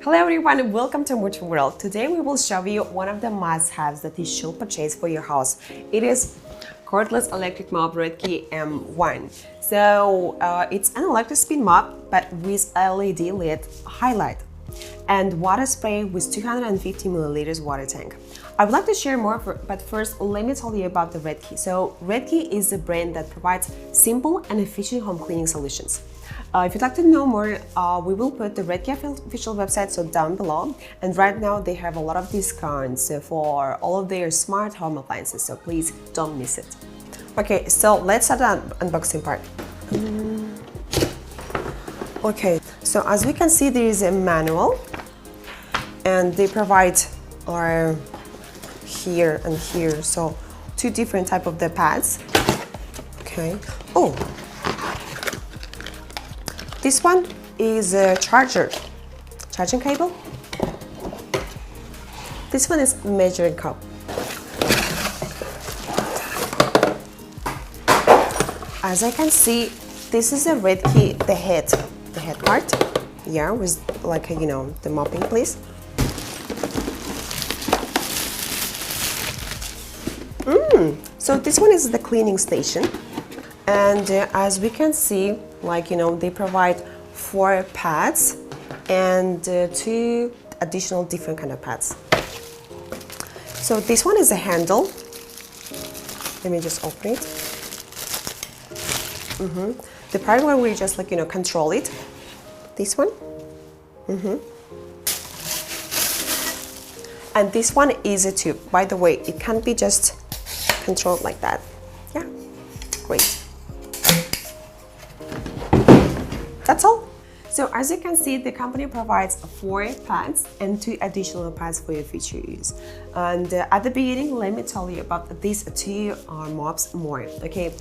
Hello everyone, welcome to Muchen World. Today we will show you one of the must-haves that you should purchase for your house. It is cordless electric mop Redkey M1. So it's an electric spin mop but with LED lit highlight and water spray with 250 milliliters water tank. I would like to share more, but first let me tell you about the Redkey. So Redkey is a brand that provides simple and efficient home cleaning solutions. If you'd like to know more, we will put the Redkey official website down below. And right now they have a lot of discounts for all of their smart home appliances, so please don't miss it. Okay, so let's start the unboxing part. Okay, so as we can see, there is a manual, and they provide here and here, so two different type of the pads. Okay. Oh. This one is a charging cable. This one is measuring cup. As I can see, this is a Redkey, the head part. Yeah, with like a, the mopping place. So this one is the cleaning station, and as we can see, they provide 4 pads and 2 additional different kind of pads. So this one is a handle. Let me just open it. The part where we just control it. This one. And this one is a tube. By the way, it can be just controlled like that. Yeah, great. That's all. So as you can see, the company provides 4 pads and 2 additional pads for your future use. And at the beginning, let me tell you about these 2 mops more. Okay,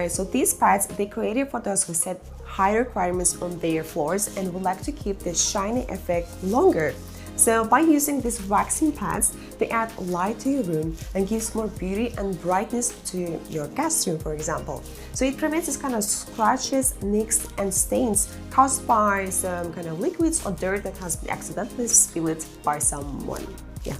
so these pads, they created for those who set high requirements on their floors and would like to keep the shiny effect longer. So by using these waxing pads, they add light to your room and gives more beauty and brightness to your guest room, for example. So it prevents this kind of scratches, nicks, and stains caused by some kind of liquids or dirt that has been accidentally spilled by someone. Yeah.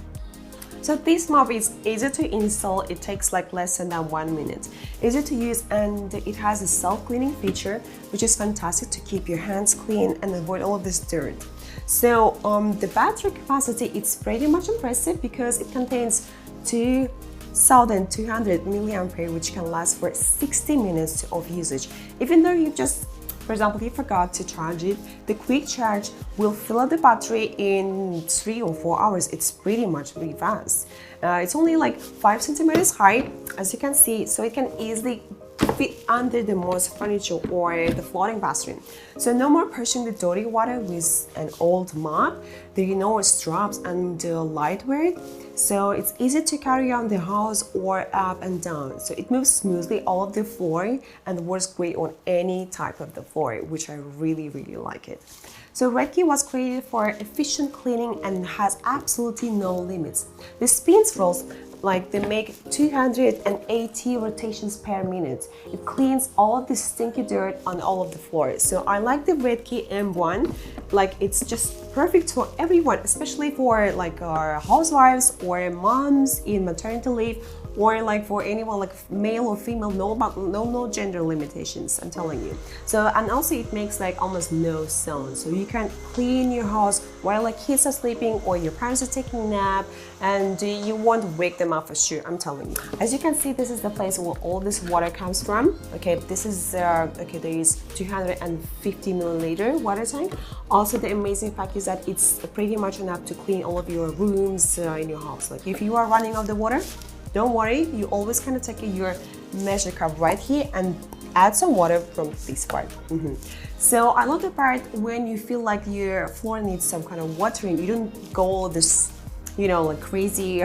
So this mop is easy to install. It takes less than 1 minute. Easy to use, and it has a self-cleaning feature, which is fantastic to keep your hands clean and avoid all of this dirt. So the battery capacity, it's pretty much impressive because it contains 2,200 milliampere, which can last for 60 minutes of usage. Even though you just, for example, you forgot to charge it, the quick charge will fill up the battery in 3 or 4 hours. It's pretty fast. It's only 5 centimeters high, as you can see, so it can easily fit under the most furniture or the floating bathroom. So no more pushing the dirty water with an old mop. There are no straps and lightweight, so it's easy to carry around the house or up and down. So it moves smoothly all of the floor and works great on any type of the floor, which I really like it. So Redkey was created for efficient cleaning and has absolutely no limits. The spins rolls, they make 280 rotations per minute. It cleans all of the stinky dirt on all of the floors. So I like the Redkey M1. It's just perfect for everyone, especially for our housewives or moms in maternity leave, or for anyone male or female. No gender limitations, I'm telling you. So, and also it makes almost no sound, so you can clean your house while kids are sleeping or your parents are taking a nap, and you won't wake them up for sure, I'm telling you. As you can see, this is the place where all this water comes from. Okay, this is there is 250 milliliter water tank. Also, the amazing fact is that it's pretty much enough to clean all of your rooms in your house. If you are running out of the water, don't worry, you always take your measure cup right here and add some water from this part. So I love the part when you feel like your floor needs some kind of watering. You don't go this, crazy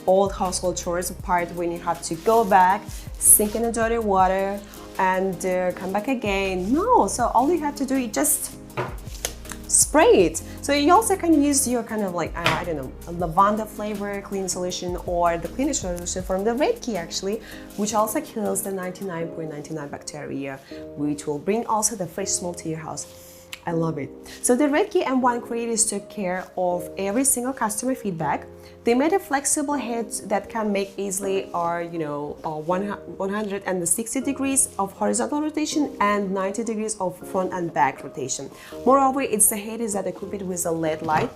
old household chores part when you have to go back, sink in the dirty water, and come back again. No, so all you have to do is just spray it. So you also can use your I don't know, a lavender flavor clean solution or the cleaner solution from the Redkey actually, which also kills the 99.99 bacteria, which will bring also the fresh smell to your house. I love it. So the Redkey M1 creators took care of every single customer feedback. They made a flexible head that can make easily 160 degrees of horizontal rotation and 90 degrees of front and back rotation. Moreover, the head is equipped with a LED light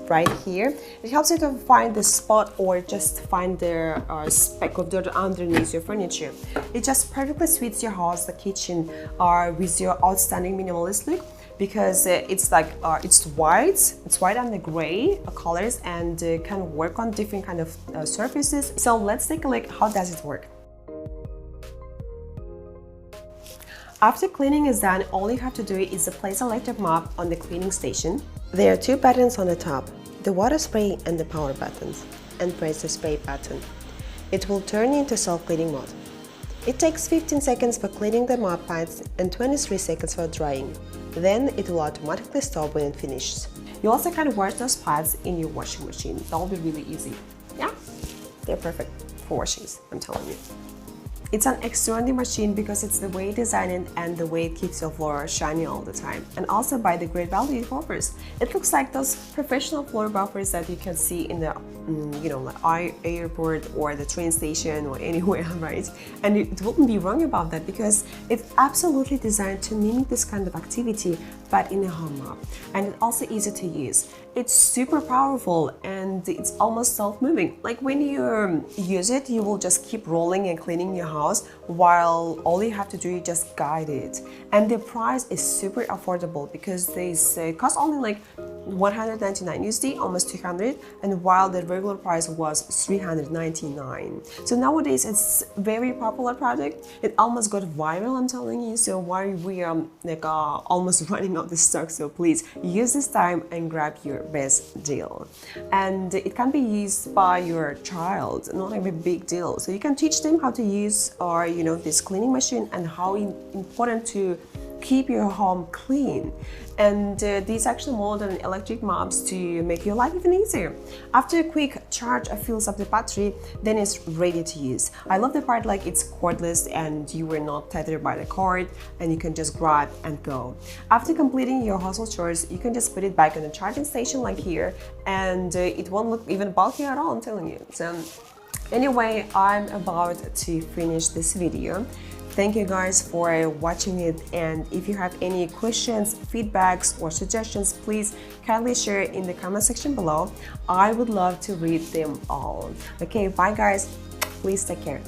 right here. It helps you to find the spot or just find the speck of dirt underneath your furniture. It just perfectly suits your house, the kitchen, with your outstanding minimalist look, because it's white and the gray colors, and can work on different kind of surfaces. So let's take a look. How does it work? After cleaning is done, all you have to do is place a electric mop on the cleaning station. There are two buttons on the top, the water spray and the power buttons, and press the spray button. It will turn into self-cleaning mode. It takes 15 seconds for cleaning the mop pads and 23 seconds for drying. Then it will automatically stop when it finishes. You also can wash those pads in your washing machine. That will be really easy. Yeah, they're perfect for washings, I'm telling you. It's an extraordinary machine because it's the way it designed and the way it keeps your floor shiny all the time. And also by the great value it offers. It looks like those professional floor buffers that you can see in the airport or the train station or anywhere, right? And it wouldn't be wrong about that because it's absolutely designed to mimic this kind of activity, but in a home mop. And it's also easy to use. It's super powerful and it's almost self-moving. Like when you use it, you will just keep rolling and cleaning your house while all you have to do is just guide it. And the price is super affordable because they cost only like 199 USD, almost 200, and while the regular price was 399. So nowadays it's very popular product. It almost got viral, I'm telling you. So while we are almost running out of the stock, so please use this time and grab your best deal. And it can be used by your child, not a big deal. So you can teach them how to use this cleaning machine and how important to keep your home clean. And these actually modern electric mops to make your life even easier. After a quick charge fills up the battery, then it's ready to use. I love the part like it's cordless and you were not tethered by the cord and you can just grab and go. After completing your household chores, you can just put it back on the charging station like here, and it won't look even bulky at all, I'm telling you. So anyway, I'm about to finish this video. Thank you guys for watching it, and if you have any questions, feedbacks or suggestions, please kindly share in the comment section below. I would love to read them all. Okay, bye guys, please take care.